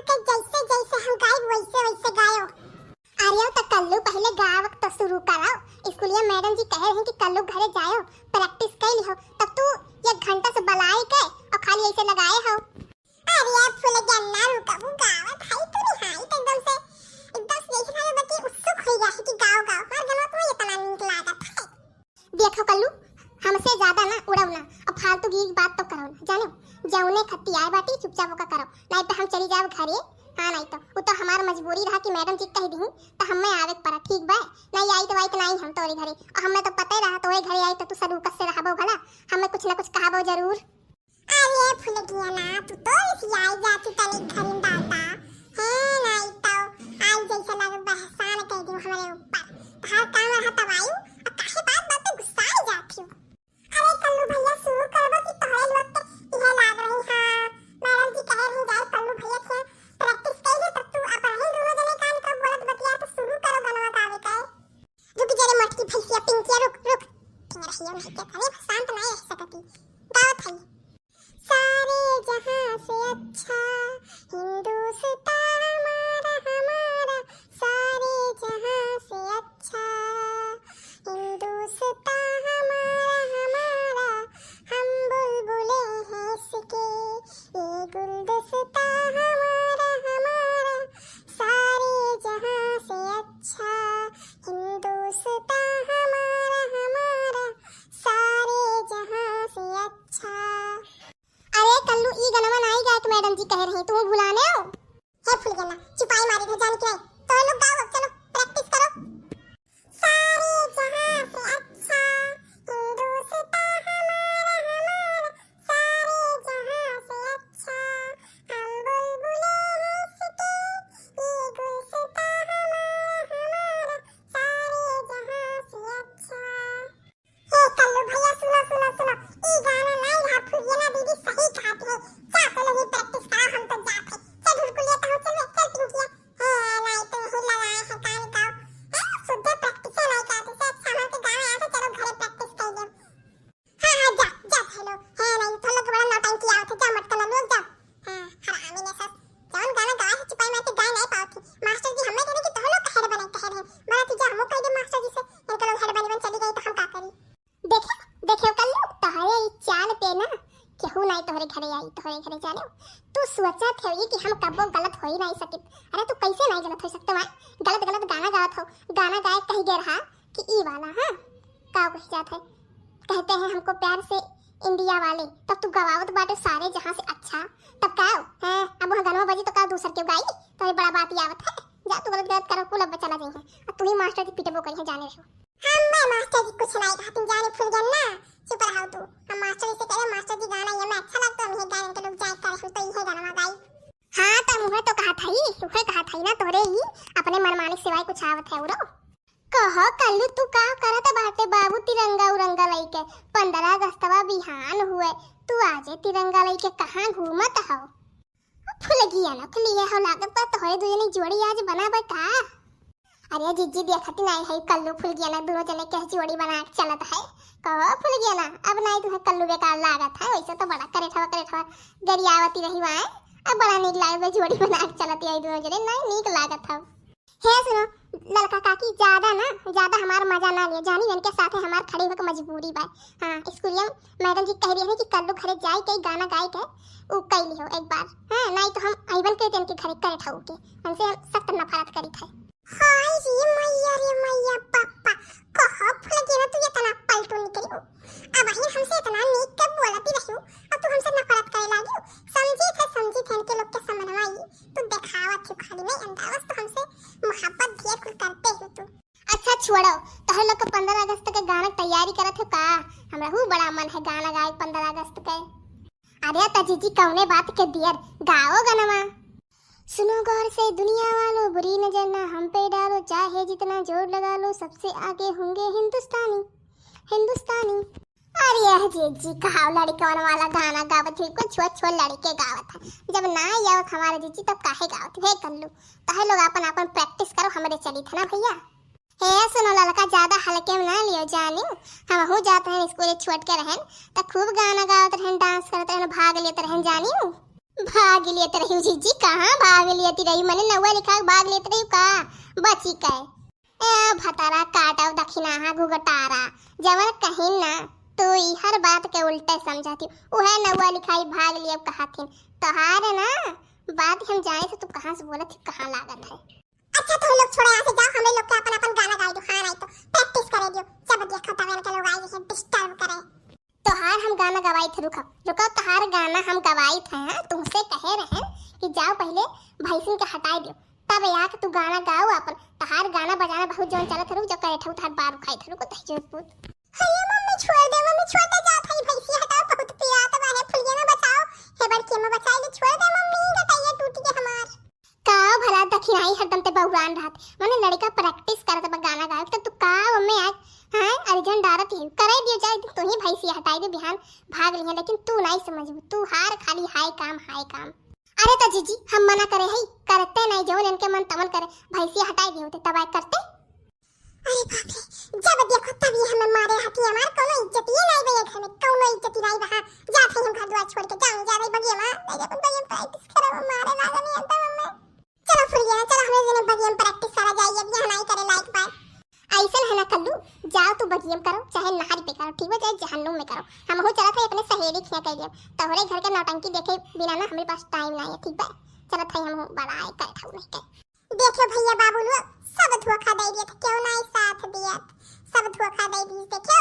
के जैसे जैसे हम गायब वैसे वैसे गायो। अरे तो कल्लू पहले गावक तो शुरू कराओ। स्कूलिया मैडम जी कह रही कि कल्लू घरे जायो प्रैक्टिस कर लियो, तब तू 1 घंटा से बलाई के और खाली ऐसे लगाए हो। अरे फुल गन्ना रुकबू गावत है तू निहाई एकदम से देख रहा बच्चे उत्सुक हो गया है कि गाओ गाओ हर गाना तो ये तना नीक लागत है। देखो कल्लू हमसे ज्यादा ना उड़ाओ ना और फालतू की बात तो करो ना, जानो जौने खत्ती आए बाटी चुपचाप होकर करो, नहीं तो हम चली जाओ घरे। हाँ नहीं तो वो तो हमार मजबूरी रहा कि मैडम जी कह दी तो हमें आवे पड़ा, ठीक बा। नहीं आई तो नहीं हम तोरे घरे, और हमें तो पता ही रहा तोरे घरे आई तो तू सरूकस से रहबो भला, हमें कुछ ना कुछ कहबो जरूर। अरे फुल गया ना तू तो इसी आई जाती तनी घरिन डालता है, नहीं तो आई जैसा लगे बहसान कह दी हमारे ऊपर, हर काम रहा तब आयु और काहे बात पे गुस्सा आ जाती हूं। अरे कल्लू भैया शुरू करबो कि तोरे लोग के यह लाग रही। हां मैडम जी कह रही जाए कल्लू भैया थे प्रैक्टिस कर ले, तब तू अपन ही दोनों जने कान का बोलत बतिया तो शुरू करो बनवा गावे का। रुक जरे मटकी भैया पिंकिया रुक ठीक रहियो नहीं के करे शांत नहीं रह सकती। गावत है सारे जहां से अच्छा हिंदुस्तान हमारा हमारा, सारे जहां से अच्छा हिंदुस्तान हमारा हमारा, हम बुलबुले हैं इसके ये गुलदस्ता हमारा हमारा, सारे जहां से अच्छा हिंदुस्तान हमारा हमारा, सारे जहां से अच्छा। अरे कल्लू ई गनवा नहीं गायक मैडम जी कह रही तू भुलाने हो। हे फुल गन्ना चुपाई मारी थे जान के तो लोग गाओ चलो प्रैक्टिस करो। सारे जहां से अच्छा हिंदुस्तान हमारा हमारा, सारे जहां से अच्छा हम बुलबुले हैं इसके ये गुलदस्ता हमारा हमारा, सारे जहां से अच्छा। हे कल्लू भैया सुनो ई गाना नहीं रहा फुलिया दीदी सही गाती है, जा चलो ये प्रैक्टिस करो हम तो जाते चल ढुलकुलिया तो चल पिंकिया है नहीं तो ही लगाए है कान गाओ शुद्ध प्रैक्टिस नहीं करते से अच्छा हम के गाँव आए तो चलो घरे प्रैक्टिस कर ले। हां जा हेलो है नहीं तो लोग बड़ा नौटंकी आवत है, जा मत कर लोग जा। हां हरामी ने सब जौन गाना गाए है चुपाई में तो गाय नहीं पाती मास्टर जी हमें कहने कि तो लोग हेड बने बड़ा तुझे हम कह दे मास्टर जी से इनका लोग हेड बन चली गई तो हम का करी। देखो कल्लू तोहरे चाल पे ना केहू नहीं तोहरे घरे जाने तू सोचा थे कि हम कबो गलत हो ही नहीं सके। अरे तू कैसे नहीं गलत हो सकते वहाँ गलत गाना गावत हो, गाना गाए कही गए रहा कि ई वाला। हाँ का कह जात है कहते हैं हमको प्यार से इंडिया वाले, तब तू गवावत बाटे सारे जहां से अच्छा, तब का है अब वहाँ गनवा बजी तो का दूसर के गाई तो बड़ा बात ही आवत है। जा तू गलत करो कुल अब चला जाए और तू ही मास्टर जी पिटबो करी है जाने रहो। हम मास्टर जी कुछ नहीं कहती जाने फुल गन्ना चुप रहो तू। हम मास्टर जी से कह रहे मास्टर जी गाना ये मैं अच्छा लगता है हमें गाने के लोग जाए करे हम तो ये गाना गाई। हां तो मुझे तो कहा था ना तोरे ही अपने मनमानी सिवाय कुछ आवत है उरो। कहो कल्लू तू का करत बाटे बाबू तिरंगा उरंगा लइके 15 अगस्तवा बिहान हुए तू आजे तिरंगा लइके कहां घूमत हो। फुल गिया ना फुलिया हो लागत पर तोरे दुजनी जोड़ी आज बनाबे का। अरे जीजी देखती नहीं है कल्लू फुल गया ना दोनों जने के जोड़ी बना के चलत है। कहो फुल गया ना अब नहीं तुम्हें कल्लू बेकार लागत है, वैसे तो बड़ा करे ठवा गरियावती रही वहां अब बड़ा नीक लागे जोड़ी बना के चलती है दोनों जने नहीं नीक लागत है। हे सुनो लड़का काकी ज्यादा हमार मजा ना लियो जानी इनके साथे हमार खड़े होके मजबूरी बा। हां स्कूलिया मैडम जी कह रही है कि कल्लू घरे जाए के गाना गाए के उ कह लियो एक बार। हां नहीं तो हम आइबन के इनके घरे करे ठाऊ के हमसे सख्त नफरत करी थे। हाय रे मैया पापा कहो फुल गया तू ये तना पलटू निकली हो अब ही हमसे इतना नीक के बोलती रही अब तू हमसे नफरत करे लागी समझी थे इनके लोग के समझवाई तू दिखावत थी खाली नहीं अंदाज तो हमसे मोहब्बत दिया कुल करते हो तू। अच्छा छोड़ो तोहर लोग के 15 अगस्त के गाना तैयारी करत हो का? हमरा हु बड़ा मन है गाना गाए 15 अगस्त के। अरे तजीजी कौने बात के दियर गाओ गाना। सुनो गौर से दुनिया वालों बुरी नजर ना हम पे डालो चाहे जितना जोर लगा लो सबसे आगे होंगे हिंदुस्तानी। अरे यह जीजी कहाव लड़कन वाला गाना गावत है कुछ छोट लड़के गावत है जब ना आवत हमारे जीजी तब काहे गावत है कल्लू तहे लोग अपन प्रैक्टिस करो हमरे चली था ना भैया। हे सुनो लड़का ज्यादा हल्के में ना लियो जानी हम हो जाते हैं स्कूल छोड़ के रहन त खूब गाना गावत रहन डांस करते रहन भाग लेते रहन जानी भाग लेते रही जीजी, कहाँ भाग लेती रही? मैंने नवा लिखा भाग लेते रही का बची का ए भतारा काटाव दक्षिणा घुघटारा जवन कहीं ना तो हर बात के उल्टे समझाती उहे नवा लिखाई भाग लिए कहा थी तोहार ना बात हम जाने से तू कहाँ से बोला थी कहाँ लागत है। अच्छा तो लोग छोड़ो यहाँ से जाओ, हम लोग का अपन गाना गाए दो, हाँ नहीं तो प्रैक्टिस करे दियो, जब देखो तब इनके लोग आए जैसे डिस्टर्ब करे। तोहार हम गाना गवाई थे, रुको रुको तोहार गाना हम गवाई थे, हाँ तुमसे कहे रहे कि जाओ पहले भैंसिन के हटाई दियो तब यहाँ तू गाना गाओ अपन। तोहार गाना बजाना बहुत जोन चलत रुक जो करे ठौ थार बार खाई थे, रुको तह पूत हाय मम्मी छोड़ दे, मम्मी छोड़ दे, जा थाई भैंसी हटाओ, बहुत पिरात बाहे फुलिया में बचाओ, हे बड़की में बचाई ले, छोड़ दे मम्मी गटैया टूट के हमार का भला दखिनाई हरदम ते बहुरान रहत माने लड़का प्रैक्टिस करत बा गाना गाए तो तू का मम्मी आज हां अर्जन डारत है करे दियो जाए तू ही भैंसी हटाई दे बिहान भाग लिया, लेकिन तू नहीं समझबू, तू हार खाली हाय काम। अरे तो जीजी हम मना करे है करते नहीं जो इनके मन तमन करे भैंसी हटाई दियो ते तब आए करते। अरे बाप रे जब देखो तभी हमें मारे हाथी हमार कोनो इज्जत ही नहीं भैया घर में कोनो इज्जत ही नहीं वहां जाते हम घर द्वार छोड़ के जाऊं जा रही बगिया मां ले अपन बगिया प्रैक्टिस करो मारे लागा नहीं आता मम्मी। चलो फुलिया चलो हमें जने बगिया प्रैक्टिस करा जाइए अब यहाँ नहीं करे लायक बात ऐसा है ना कल्लू, जाओ तू बगियम करो चाहे नहर पे करो ठीक है चाहे जहन्नुम में करो, हम हो चला था अपने सहेली खिया कह दिया तोहरे घर के नौटंकी देखे बिना ना हमारे पास टाइम नहीं है ठीक है, चला था हम बड़ा कर था नहीं के देखो भैया बाबू लोग सब धोखा दे दिया था क्यों नहीं साथ दिया सब धोखा दे दी देखो।